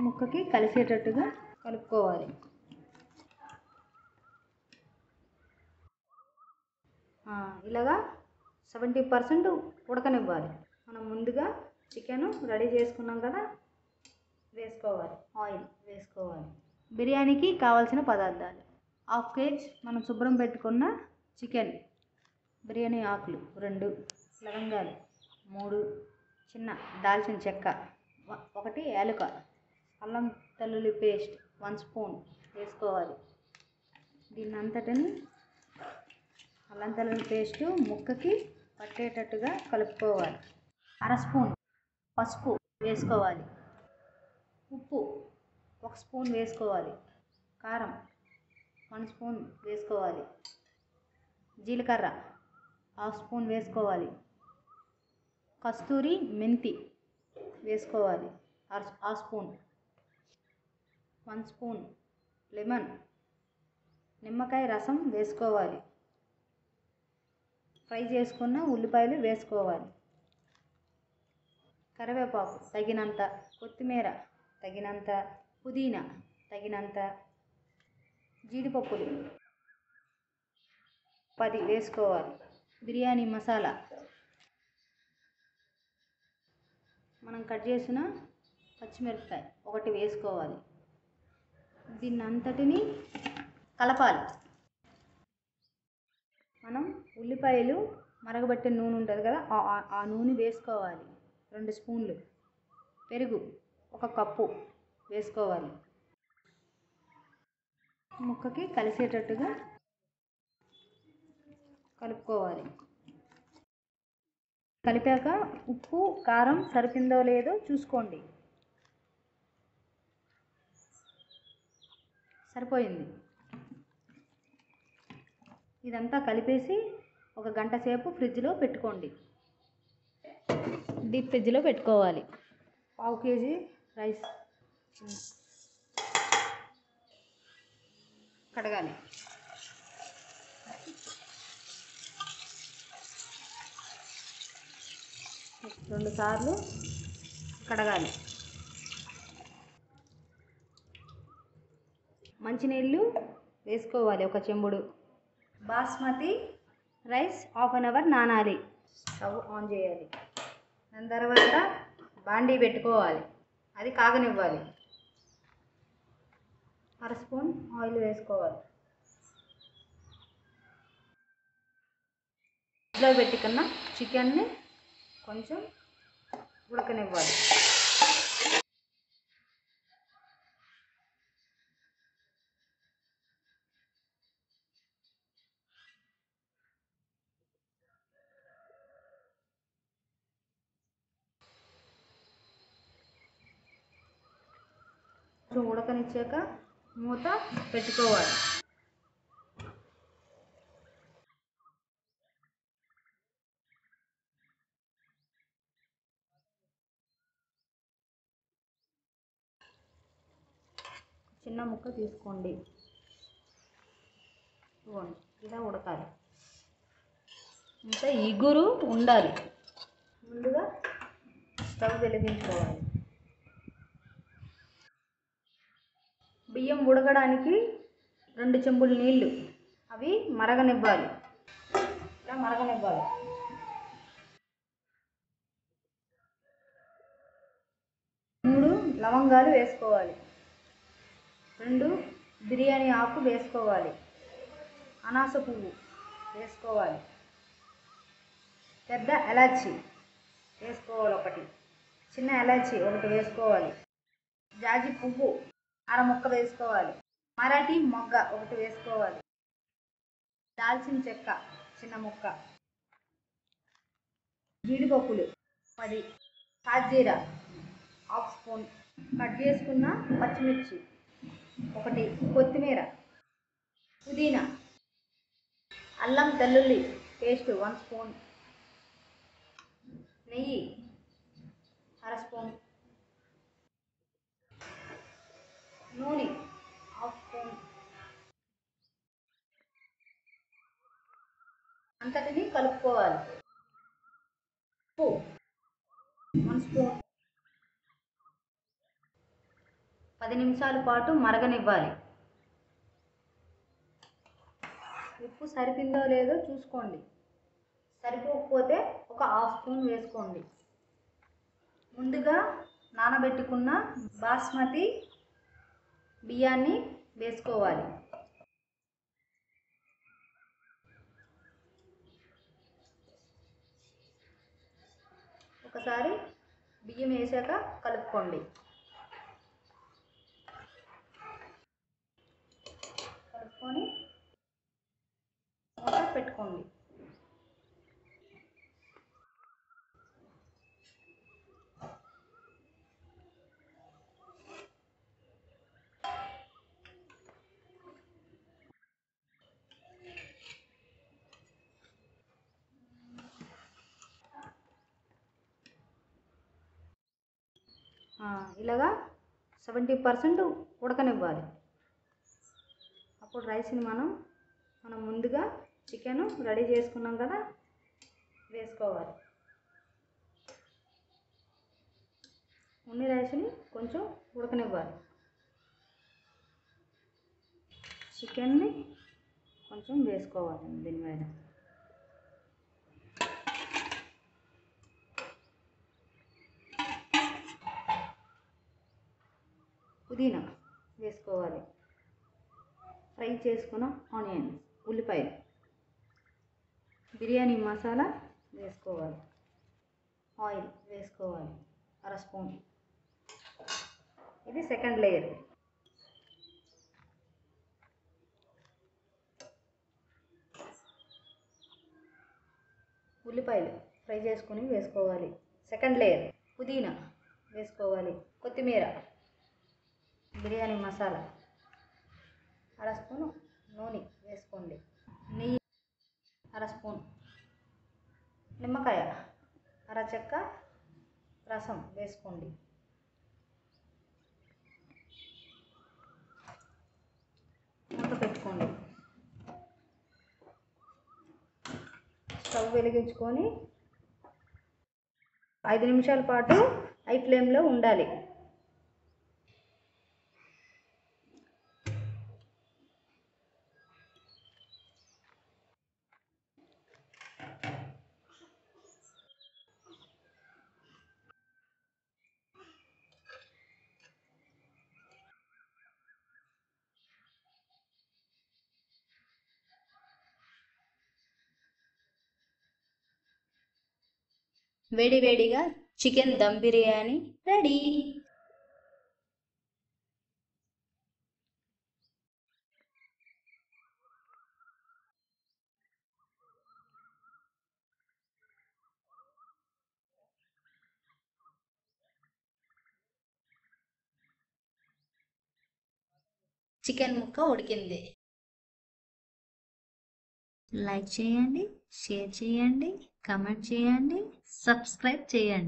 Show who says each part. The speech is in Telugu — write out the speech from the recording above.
Speaker 1: ముక్కకి కలిసేటట్టుగా కలుపుకోవాలి. ఇలాగా 70% ఉడకనివ్వాలి. మనం ముందుగా చికెన్ రెడీ చేసుకున్నాం కదా, వేసుకోవాలి. ఆయిల్ వేసుకోవాలి. బిర్యానీకి కావాల్సిన పదార్థాలు: 1/2 kg మనం శుభ్రం పెట్టుకున్న చికెన్, బిర్యానీ ఆకులు 2, లవంగాలు 3, చిన్న దాల్చిన చెక్క 1 యాలక, అల్లం వెల్లుల్లి పేస్ట్ 1 స్పూన్ వేసుకోవాలి. దీన్ని అంతటిని అల్లం వెల్లుల్లి పేస్ట్ ముక్కకి పట్టేటట్టుగా కలుపుకోవాలి. 1/2 స్పూన్ పసుపు వేసుకోవాలి. ఉప్పు 1 స్పూన్ వేసుకోవాలి. కారం 1 స్పూన్ వేసుకోవాలి. జీలకర్ర 1/2 స్పూన్ వేసుకోవాలి. కస్తూరి మెంతి వేసుకోవాలి 1/2 స్పూన్. 1 స్పూన్ లెమన్, నిమ్మకాయ రసం వేసుకోవాలి. ఫ్రై చేసుకున్న ఉల్లిపాయలు వేసుకోవాలి. కరివేపాకు తగినంత, కొత్తిమీర తగినంత, పుదీనా తగినంత, జీడిపప్పులు 10 వేసుకోవాలి. బిర్యానీ మసాలా మనం కట్ చేసిన పచ్చిమిరపకాయ 1 వేసుకోవాలి. దీన్ని అంతటిని కలపాలి. మనం ఉల్లిపాయలు మరగబట్టిన నూనె ఉంటుంది కదా, ఆ నూనె వేసుకోవాలి. 2 స్పూన్లు. పెరుగు 1 కప్పు వేసుకోవాలి. ముక్కకి కలిసేటట్టుగా కలుపుకోవాలి. కలిపాక ఉప్పు కారం సరిపోయిందో లేదో చూసుకోండి. సరిపోయింది. ఇదంతా కలిపేసి 1 గంట సేపు ఫ్రిడ్జ్లో పెట్టుకోండి. డీప్ ఫ్రిడ్జ్లో పెట్టుకోవాలి. 1/2 kg రైస్ కడగాలి. రెండు సార్లు కడగాలి. మంచినీళ్ళు వేసుకోవాలి 1 చెంబుడు. బాస్మతి రైస్ 1/2 అవర్ నానాలి. స్టవ్ ఆన్ చేయాలి. దాని తర్వాత బాండీ పెట్టుకోవాలి. అది కాగనివ్వాలి. 1/2 స్పూన్ ఆయిల్ వేసుకోవాలి. ఫ్రిడ్జ్లో పెట్టుకున్న చికెన్ని కొంచెం ఉడకనివ్వాలి. కొంచెం ఉడకనిచ్చాక మూత పెట్టుకోవాలి. చిన్న ముక్క తీసుకోండి. ఇలా ఉడకాలి. ఇంకా ఇగురు ఉండాలి. ముందుగా స్టవ్ వెలిగించుకోవాలి. బియ్యం ఉడకడానికి 2 చెంబులు నీళ్ళు, అవి మరగనివ్వాలి. ఇలా మరగనివ్వాలి. 3 లవంగాలు వేసుకోవాలి. 2 బిర్యానీ ఆకు వేసుకోవాలి. అనాస పువ్వు వేసుకోవాలి. పెద్ద ఎలాచి వేసుకోవాలి 1, చిన్న ఎలాచి 1 వేసుకోవాలి. జాజి పువ్వు 1/2 ముక్క వేసుకోవాలి. మరాఠీ మొగ్గ 1 వేసుకోవాలి. దాల్చిన చెక్క చిన్న ముక్క, జీడిపప్పులు 10, సాజీరా 1/2 స్పూన్, కట్ చేసుకున్న పచ్చిమిర్చి 1, కొత్తిమీర, పుదీనా, అల్లం వెల్లుల్లి పేస్ట్ 1 స్పూన్, నెయ్యి 1/2 స్పూన్, నూనె 1/2 స్పూన్. అంతటిని కలుపుకోవాలి. ఉప్పు 1 స్పూన్, 10 నిమిషాల పాటు మరగనివ్వాలి. ఉప్పు సరిపోయిందో లేదో చూసుకోండి. సరిపోకపోతే ఒక హాఫ్ స్పూన్ వేసుకోండి. ముందుగా నానబెట్టుకున్న బాస్మతి బియ్యాన్ని వేసుకోవాలి. ఒకసారి బియ్యం వేసాక కలుపుకోండి. కలుపుకొని మూత పెట్టుకోండి. ఇలాగా 70% ఉడకనివ్వాలి. అప్పుడు రైస్ని మనం ముందుగా చికెన్ రెడీ చేసుకున్నాం కదా, వేసుకోవాలి. ఉన్ని రైస్ని కొంచెం ఉడకనివ్వాలి. చికెన్ని కొంచెం వేసుకోవాలి దీని మీద. పుదీనా వేసుకోవాలి. ఫ్రై చేసుకున్న ఆనియన్స్, ఉల్లిపాయలు, బిర్యానీ మసాలా వేసుకోవాలి. ఆయిల్ వేసుకోవాలి 1/2 స్పూన్. ఇది సెకండ్ లేయర్. ఉల్లిపాయలు ఫ్రై చేసుకొని వేసుకోవాలి. Second layer. పుదీనా వేసుకోవాలి. కొత్తిమీర, బిర్యానీ మసాలా, 1/2 స్పూన్ నూనె వేసుకోండి. నెయ్యి 1/2 స్పూన్, నిమ్మకాయ అరచెక్క రసం వేసుకోండి. మూత పెట్టుకోండి. స్టవ్ వెలిగించుకొని 5 నిమిషాల పాటు హై ఫ్లేమ్లో ఉండాలి. వేడి వేడిగా chicken dum biryani ready. Chicken ముక్క ఉడికింది. లైక్ చేయండి, షేర్ చేయండి, కామెంట్ చేయండి, సబ్స్క్రైబ్ చేయండి.